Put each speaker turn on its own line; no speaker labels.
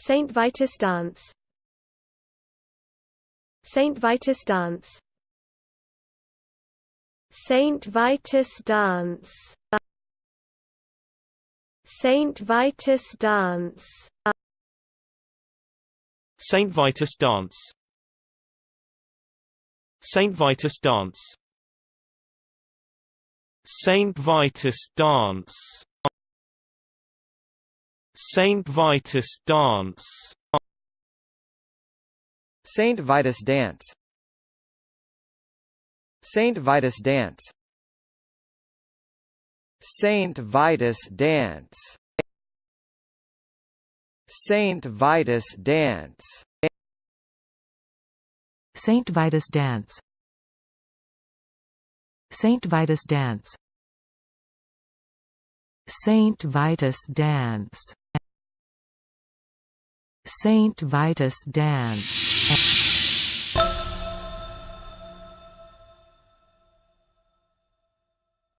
Saint Vitus Dance. Saint Vitus Dance. Saint Vitus Dance. Saint Vitus Dance.
Saint Vitus Dance. Saint Vitus Dance. Saint Vitus Dance. Saint Vitus Dance.
Saint Vitus Dance. Saint Vitus Dance. Saint Vitus Dance. Saint Vitus Dance.
Saint Vitus Dance. Saint Vitus Dance. Saint Vitus Dance. Saint Vitus Dance.